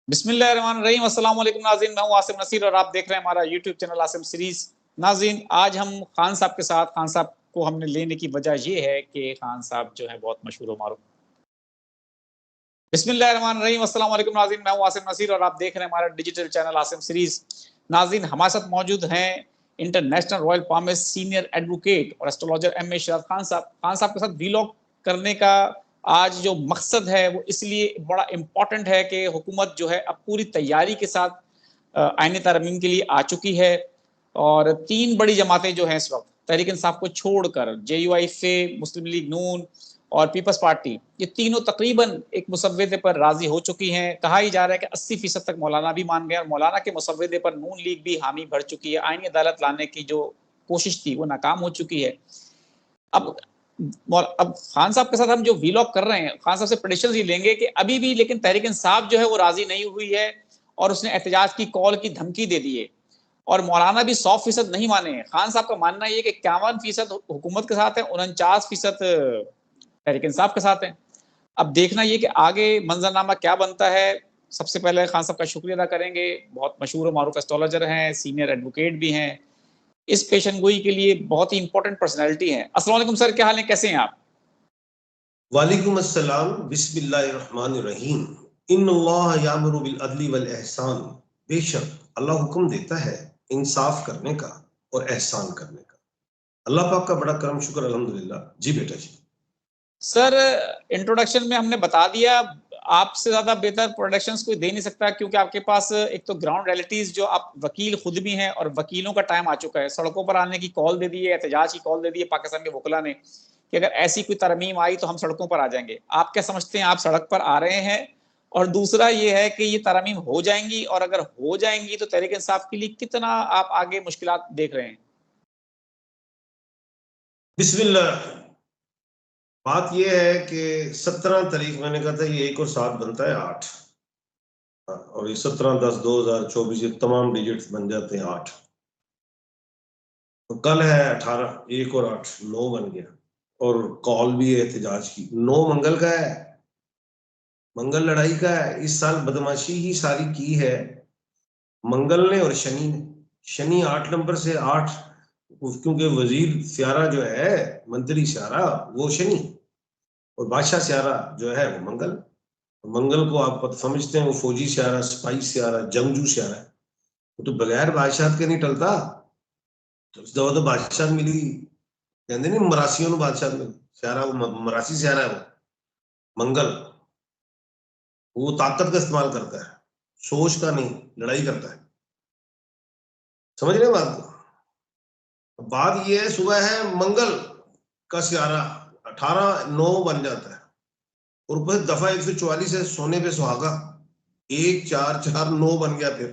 बिस्मिल्लाहिर्रहमानिर्रहीम। अस्सलाम वालेकुम नाज़रीन, मैं हूं आसिम नसीर और आप देख रहे हैं हमारा यूट्यूब चैनल आसिम सीरीज। नाज़रीन, आज हम खान साहब के साथ, खान साहब को हमने लेने की वजह ये है कि खान साहब जो है बहुत मशहूर और मारूफ। बिस्मिल्लाहिर्रहमानिर्रहीम। अस्सलाम वालेकुम नाज़रीन, मैं हूं आसिम नसीर और आप देख रहे हैं हमारा डिजिटल चैनल आसिम सीरीज। नाज़रीन, हमारे साथ मौजूद हैं international royal palmist senior advocate और एस्ट्रोलॉजर एम.ए. शराफ खान साहब। खान साहब के साथ वीलॉग करने का आज जो मकसद है वो इसलिए बड़ा इम्पोर्टेंट है कि हुकूमत जो है अब पूरी तैयारी के साथ आईन तरमीम के लिए आ चुकी है और 3 बड़ी जमातें जो हैं इस वक्त तहरीक इंसाफ को छोड़कर JUIFA, मुस्लिम लीग नून और पीपल्स पार्टी, ये तीनों तकरीबन एक मुसव्वदे पर राजी हो चुकी हैं। कहा ही जा रहा है कि 80% तक मौलाना भी मान गए और मौलाना के मुसव्वदे पर नून लीग भी हामी भर चुकी है। आईनी अदालत लाने की जो कोशिश थी वो नाकाम हो चुकी है। अब खान साहब के साथ हम जो वीलॉग कर रहे हैं, खान साहब से प्रेडिक्शंस ही लेंगे कि अभी भी लेकिन तहरीक इंसाफ जो है वो राजी नहीं हुई है और उसने एहतजाज की कॉल की धमकी दे दी है और मौलाना भी 100% नहीं माने हैं। खान साहब का मानना ये कि 51% हुकूमत के साथ है, 49% तहरीक इंसाफ के साथ है। अब देखना ये कि आगे मंजरनामा क्या बनता है। सबसे पहले खान साहब का शुक्रिया अदा करेंगे, बहुत मशहूर और मारूफ एस्ट्रोलॉजर हैं, सीनियर एडवोकेट भी हैं, इस पेशन गोई के लिए बहुत ही इंपॉर्टेंट पर्सनैलिटी है। अस्सलाम वालेकुम सर, क्या हाल है, कैसे हैं आप? वालेकुम अस्सलाम, बिस्मिल्लाहिर्रहमानिर्रहीम। इन्नल्लाह यामुरु बिल अदली वल एहसान। बेशक अल्लाह हुक्म देता है इंसाफ करने का और एहसान करने का। अल्लाह पाक का बड़ा करम शुक्र अल्हम्दुलिल्लाह। जी बेटा जी। सर, इंट्रोडक्शन में हमने बता दिया, आपसे ज़्यादा बेहतर प्रोडक्शंस कोई दे नहीं सकता क्योंकि आपके पास एक तो ग्राउंड रियलिटीज़, जो आप वकील खुद भी हैं और वकीलों का टाइम आ चुका है। सड़कों पर आने की कॉल दे दी है, एहतजाज की कॉल दे दी है पाकिस्तान के वकला ने कि अगर ऐसी कोई तरमीम आई तो हम सड़कों पर आ जाएंगे। आप क्या समझते हैं, आप सड़क पर आ रहे हैं? और दूसरा ये है कि ये तरमीम हो जाएंगी और अगर हो जाएंगी तो तहरीक इंसाफ के लिए कितना आप आगे मुश्किलात देख रहे हैं? बिस्मिल्लाह। बात यह है कि 17 तारीख मैंने कहा था ये 1 और 7 बनता है 8, और ये 17/10/2024 ये तमाम डिजिट्स बन जाते हैं 8। तो कल है 18, 1 और 8 9 बन गया और कॉल भी है एहतजाज की। 9 मंगल का है, मंगल लड़ाई का है। इस साल बदमाशी ही सारी की है मंगल ने और शनि ने। शनि 8 नंबर से 8, क्योंकि वजीर स्यारा जो है, मंत्री स्यारा वो शनि और बादशाह स्यारा जो है वो मंगल। मंगल को आप समझते हैं वो फौजी स्यारा, सिपाही स्यारा, जंगजू स्यारा है। वो तो बगैर बादशाह के नहीं टलता। तो बादशाह मिली, कहते नहीं मरासियों को बादशाह मिली। स्यारा वो मरासी स्यारा है, वो मंगल। वो ताकत का इस्तेमाल करता है, सोच का नहीं, लड़ाई करता है। समझ रहे बात को? बात ये है, सुबह है मंगल का स्यारा 18/9 बन जाता है और ऊपर दफा 144 है, सोने पे सुहागा 1 4 4 9 बन गया फिर।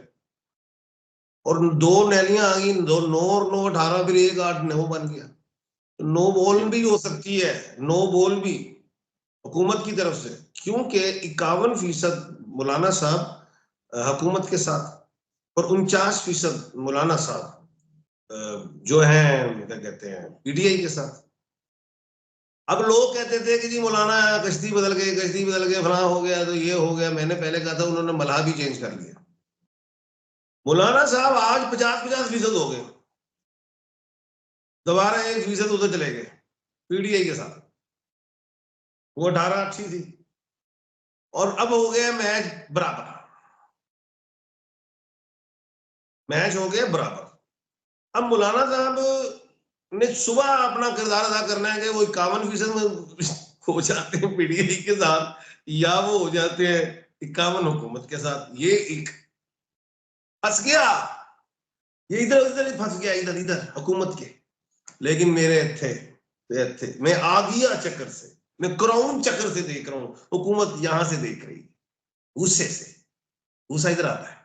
और 2 नैलियां आ गई, 2 9 और 9 18, फिर 1 8 9 बन गया। तो 9 बोल भी हो सकती है, 9 बोल भी हुकूमत की तरफ से, क्योंकि 51% मौलाना साहब हुकूमत के साथ और 49% मौलाना साहब जो है क्या कहते हैं PTI के साथ। अब लोग कहते थे कि जी मौलाना कश्ती बदल गए, कश्ती बदल गए, फलां हो गया, तो ये हो गया। मैंने पहले कहा था उन्होंने मलाह भी चेंज कर लिया। मौलाना साहब आज 50-50% हो गए, दोबारा 1% उधर चले गए PTI के साथ। वो 18 अच्छी थी और अब हो गया मैच बराबर, मैच हो गया बराबर। अब मौलाना साहब ने सुबह अपना किरदार अदा करना है कि वो 51% में हो जाते हैं PTI के साथ या वो हो जाते हैं 51 हुकूमत के साथ। ये एक फंस गया, ये इधर उधर फंस गया, इधर इधर हुकूमत के। लेकिन मेरे थे मैं आ गया चक्कर से, मैं क्राउन चक्कर से देख रहा हूं, हुकूमत यहां से देख रही है, गुस्से से। गुस्सा इधर आता है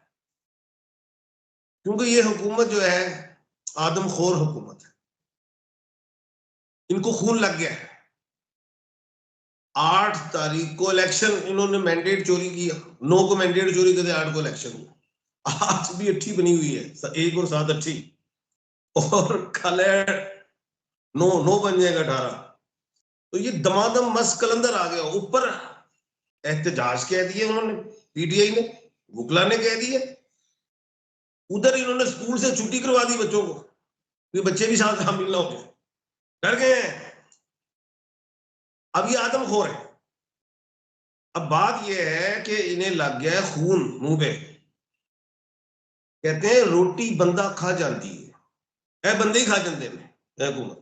क्योंकि ये हुकूमत जो है आदमखोर हुकूमत है, इनको खून लग गया है। 8 तारीख को इलेक्शन, इन्होंने मैंडेट चोरी किया, 9 को मैंडेट चोरी करते, 8 को इलेक्शन हुआ। आज भी अच्छी बनी हुई है, 1 और 7 अच्छी, और कल 9 बन जाएगा 18। तो ये दमादम मस्त कलंदर आ गया। ऊपर एहतजाज कह दिए उन्होंने PTI ने, वुकला ने कह दी है। उधर इन्होंने स्कूल से छुट्टी करवा दी बच्चों को कि बच्चे भी साथ शामिल ना हो, डर गए हैं। अब ये आदमखोर है। अब बात ये है कि इन्हें लग गया है खून मुंह पे। कहते हैं रोटी बंदा खा जाती है, बंदे ही खा जाते हैं हुकूमत।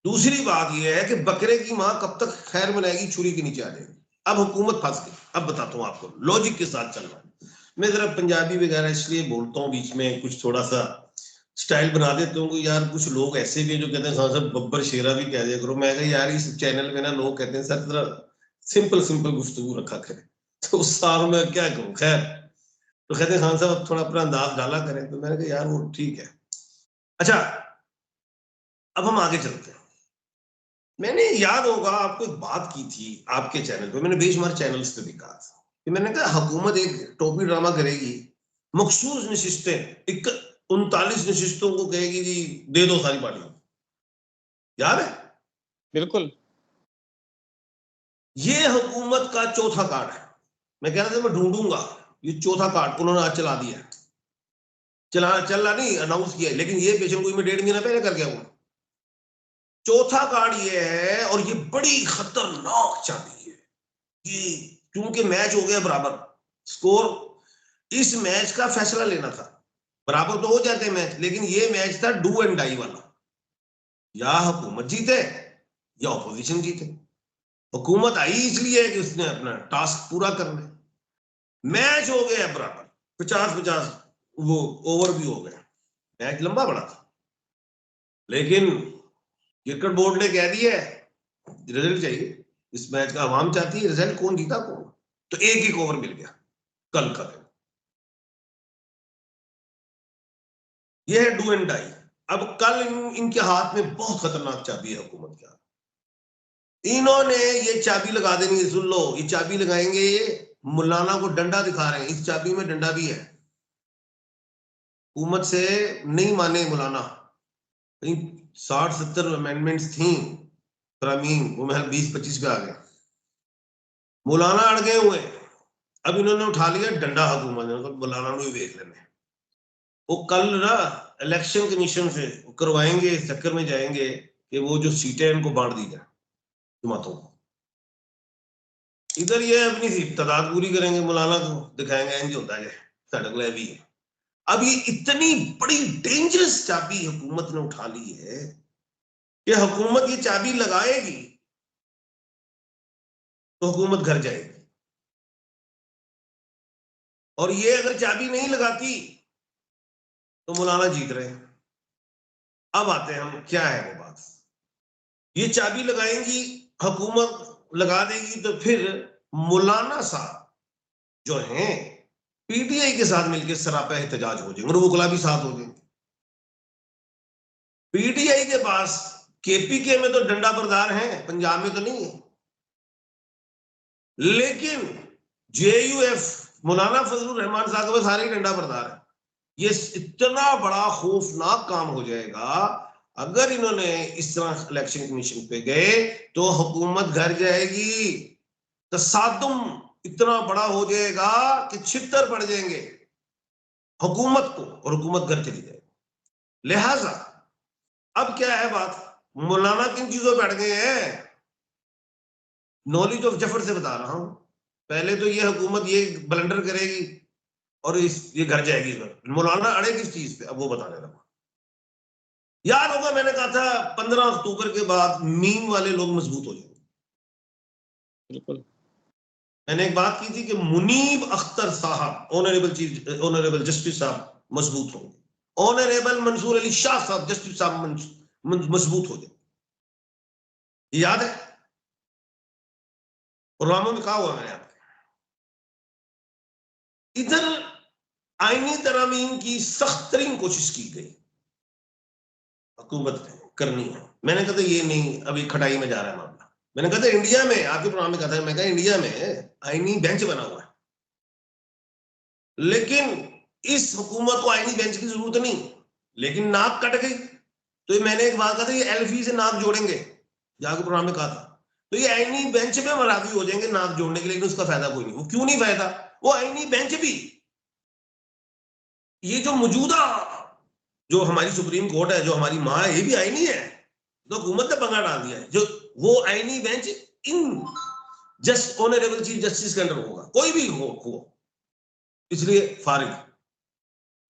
दूसरी बात यह है कि बकरे की मां कब तक खैर मनाएगी, छुरी के नीचे आ जाएगी। अब हुकूमत फंस गई। अब बताता हूं आपको, लॉजिक के साथ चल रहा है। मैं जरा पंजाबी वगैरह इसलिए बोलता हूँ बीच में, कुछ थोड़ा सा स्टाइल बना देते हूँ। यार कुछ लोग ऐसे भी जो कहते हैं साहब बब्बर शेरा भी कह दिया करो। मैं कहा यार इस चैनल में ना लोग कहते हैं सर जरा सिंपल सिंपल गुफ्तगू रखा करें, तो उस साल में क्या करूं। खैर, तो कहते हैं खान साहब थोड़ा अपना अंदाज डाला करें। तो मैंने कहा यार वो ठीक है। अच्छा, अब हम आगे चलते हैं। मैंने, याद होगा आपको एक बात की थी आपके चैनल पे, मैंने बेशुमार चैनल्स पे भी कहा था कि मैंने कहा हुकूमत एक टोपी ड्रामा करेगी, मखसूस नशिस्तें 39 नशिस्तों को कहेगी जी दे दो सारी पार्टियों। याद है? बिल्कुल। ये हुकूमत का चौथा कार्ड है। मैं कह रहा था मैं ढूंढूंगा, ये चौथा कार्ड उन्होंने आज चला दिया। चला नहीं, अनाउंस किया, लेकिन ये पेशेंट कोई में 1.5 महीना पहले कर गया वो। चौथा कार्ड ये है, और ये बड़ी खतरनाक चाबी है। ये क्योंकि मैच हो गया बराबर, स्कोर, इस मैच का फैसला लेना था। बराबर तो हो जाते मैच, लेकिन ये मैच था डू एंड डाई वाला। या हुकूमत जीते या ऑपोजिशन जीते। हुकूमत आई इसलिए है कि उसने अपना टास्क पूरा करना है। मैच हो गया बराबर, 50-50 वो ओवर भी हो गए। मैच लंबा बड़ा था, लेकिन क्रिकेट बोर्ड ने कह दिया रिजल्ट चाहिए। इस मैच का आवाम चाहती है रिजल्ट, कौन जीता कौन। तो एक ओवर मिल गया कल का दिन। ये है डू एंड डाई। अब कल इनके हाथ में बहुत खतरनाक चाबी है हुकूमत के हाथ। इन्होंने ये चाबी लगा देनी है, सुन लो, ये चाबी लगाएंगे। ये मौलाना को डंडा दिखा रहे हैं, इस चाबी में डंडा भी है। हुकूमत से नहीं माने मौलाना, 60-70 अमेंडमेंट्स थी तरमीम, वो महल 20-25 पे आ गए। मौलाना अड़ गए हुए। अब इन्होंने उठा लिया डंडा हुकूमत ने, मौलाना को भी देख लेने। वो कल ना इलेक्शन कमीशन से करवाएंगे, इस चक्कर में जाएंगे कि वो जो सीटें इनको बांट दी जाए जमातों को। इधर ये अपनी तादाद पूरी करेंगे, मौलाना को दिखाएंगे इंज होता है साढ़े को भी है। अब ये इतनी बड़ी डेंजरस चाबी हुकूमत ने उठा ली है कि हुकूमत ये चाबी लगाएगी तो हुकूमत घर जाएगी, और ये अगर चाबी नहीं लगाती तो मौलाना जीत रहे हैं। अब आते हैं हम, क्या है वो बात। ये चाबी लगाएंगी, हुकूमत लगा देगी, तो फिर मौलाना साहब जो हैं पीटीआई के साथ मिलकर सरापा एहतजाज हो जाएंगे, और वकला भी साथ हो जाएंगे। पीटीआई के पास, केपीके में तो डंडा बरदार हैं, पंजाब में तो नहीं है, लेकिन जेयूएफ मौलाना फजलुर रहमान साहब के सारे डंडा बरदार है। ये इतना बड़ा खौफनाक काम हो जाएगा अगर इन्होंने इस तरह इलेक्शन कमीशन पे गए, तो हुकूमत घर जाएगी। तसादुम इतना बड़ा हो जाएगा कि छितर पड़ जाएंगे हुकूमत को, और हुकूमत घर चली जाएगी। लिहाजा अब क्या है बात, मौलाना किन चीजों पे अड़ गए हैं, नॉलेज ऑफ जफर से बता रहा हूं। पहले तो ये हुकूमत ये ब्लंडर करेगी और ये घर जाएगी। मौलाना अड़े किस चीज पे, अब वो बताने लगा। याद होगा मैंने कहा था 15 अक्टूबर के बाद मीम वाले लोग मजबूत हो जाएंगे। बिल्कुल। मैंने एक बात की थी कि मुनीब अख्तर साहब, ऑनरेबल जस्टिस साहब मजबूत होंगे, ऑनरेबल मंसूर अली शाह साहब जस्टिस साहब मजबूत हो जाए। याद है? और रामों में कहा हुआ मैंने आपके। इधर आईनी तरमीम की सख्त तरीन कोशिश की गई, हुकूमत ने करनी है। मैंने कहा था ये नहीं, अभी खटाई में जा रहा है मामला। मैंने कहा था इंडिया में, आपके प्रोग्राम में कहा था, मैं कहा इंडिया में आईनी बेंच बना हुआ है, लेकिन इस हुकूमत को आईनी बेंच की जरूरत नहीं, लेकिन नाक कट गई। तो मैंने एक बात कहा था, ये एल्फी से नाक जोड़ेंगे, जाके प्रोग्राम में कहा था, तो ये आईनी बेंच में मरावी हो जाएंगे नाक जोड़ने के लिए, लेकिन उसका फायदा कोई नहीं। वो क्यों नहीं फायदा, वो आईनी बेंच भी, ये जो मौजूदा जो हमारी सुप्रीम कोर्ट है, जो हमारी माँ है, ये भी आईनी है, तो हुकूमत ने पंगा डाल दिया है। जो वो आईनी bench in just honourable chief justice के अंडर होगा, कोई भी हो, इसलिए फारिग।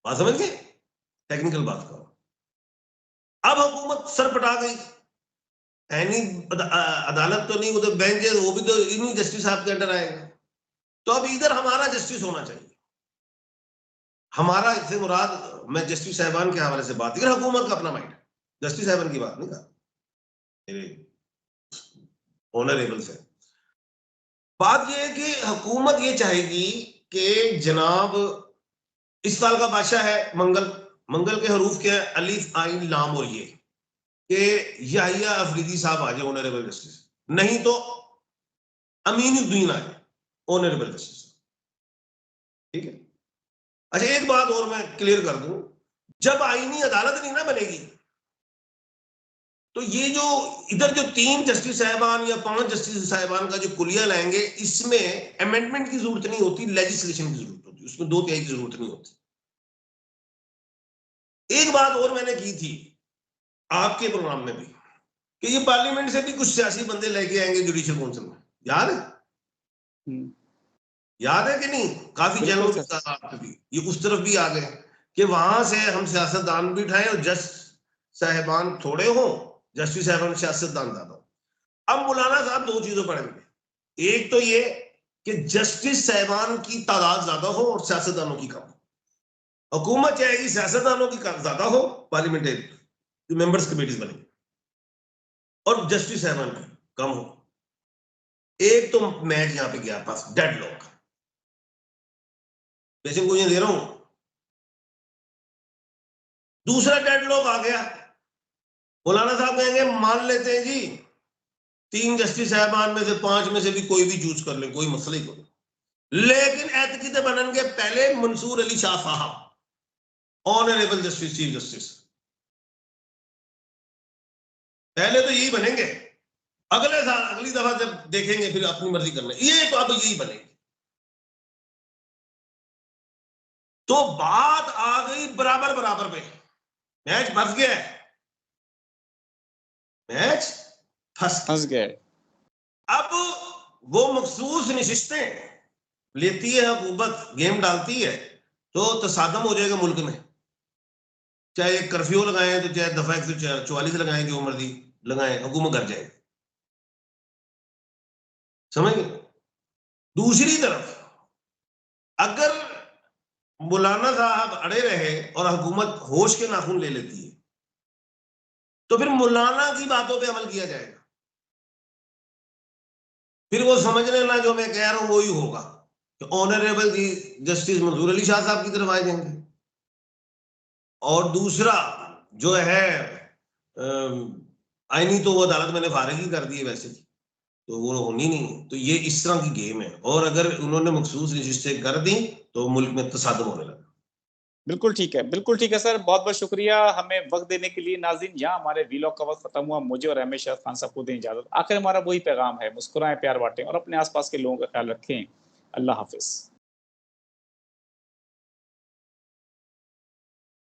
बात समझ गए? टेक्निकल बात करो। अब हुकूमत सर पटा गई, आईनी अदालत तो नहीं, वो तो बेंच है, वो भी तो इन्हीं जस्टिस साहब के अंडर आएगा। तो अब इधर हमारा जस्टिस होना चाहिए। हमारा इससे मुराद, मैं जस्टिस साहबान के हवाले से बात कर, हुकूमत का अपना माइंड है, जस्टिस साहबान की बात नहीं कर मेरे ऑनरेबल से। बात यह है कि हुकूमत ये चाहेगी कि जनाब इस साल का बादशाह है मंगल, मंगल के हरूफ क्या है, अलीफ आइन लाम, और ये कि याहिया अफरीदी साहब आ जाए ऑनरेबल जस्टिस, नहीं तो अमीनुद्दीन आए ऑनरेबल जस्टिस। ठीक है? अच्छा, एक बात और मैं क्लियर कर दूं, जब आईनी अदालत नहीं ना बनेगी, तो ये जो इधर जो 3 जस्टिस साहबान या 5 जस्टिस साहबान का जो कुलिया लाएंगे, इसमें अमेंडमेंट की जरूरत नहीं होती, लेजिस्लेशन की जरूरत होती, उसमें 2/3 की जरूरत नहीं होती। एक बात और मैंने की थी आपके प्रोग्राम में भी, कि ये पार्लियामेंट से भी कुछ सियासी बंदे लेके आएंगे जुडिशियल काउंसिल में, याद है? याद है कि नहीं? काफी चैनलों भी ये उस तरफ भी आ गए कि वहां से हम सियासतदान भी उठाएं और जज साहबान थोड़े हो, जस्टिस साहबान सियासतदान ज्यादा हो। अब मौलाना साहब 2 चीजों पढ़ेंगे, एक तो ये कि जस्टिस साहबान की तादाद ज्यादा हो और सियासतदानों की कम हो। हुकूमत चाहेगी सियासतदानों की ज्यादा हो, पार्लियामेंट्री मेंबर्स कमेटीज बनेगी, और जस्टिस साहबान की कम हो। एक तो मैच यहां पे गया पास, डेडलॉक, पेशेंट को ये दे रहा हूं। दूसरा डेडलॉक आ गया, मौलाना साहब कहेंगे मान लेते हैं जी 3 जस्टिस साहबान में से 5 में से भी कोई भी चूज कर ले, कोई मसला ही कोई, लेकिन एतकीते बननगे पहले मंसूर अली शाह साहब ऑनरेबल जस्टिस, चीफ जस्टिस, पहले तो यही बनेंगे, अगले साल अगली दफा जब देखेंगे फिर अपनी मर्जी करना, ये तो अब यही बनेंगे। तो बात आ गई बराबर बराबर पे, मैच फंस गया है, मैच फंस गया। अब वो मखसूस नशिस्तें लेती है हुकूमत, गेम डालती है, तो तसादम हो जाएगा मुल्क में, चाहे कर्फ्यू लगाएं तो चाहे दफा 144 लगाएं, जो मर्जी लगाएं, हुकूमत कर जाएगी। समझ गए? दूसरी तरफ अगर मौलाना साहब अड़े रहे और हुकूमत होश के नाखून ले लेती है, तो फिर मौलाना की बातों पे अमल किया जाएगा, फिर वो समझ लेना जो मैं कह रहा हूं वही होगा, कि ऑनरेबल जस्टिस मंसूर अली शाह साहब की तरफ आ जाएंगे, और दूसरा जो है आईनी तो वो अदालत मैंने फारिग ही कर दी है वैसे, तो वो होनी नहीं। तो ये इस तरह की गेम है, और अगर उन्होंने मखसूस नशिस्तें कर दी तो मुल्क में तसादुम होने लगा। बिल्कुल ठीक है, बिल्कुल ठीक है सर, बहुत बहुत शुक्रिया हमें वक्त देने के लिए। नाज़रीन, यहाँ हमारे वीलॉग का वक्त खत्म हुआ, मुझे और एम ए शरफ खान साहब को दें इजाजत। आखिर हमारा वही पैगाम है, मुस्कुराएं, प्यार बांटें और अपने आसपास के लोगों का ख्याल रखें। अल्लाह हाफिज।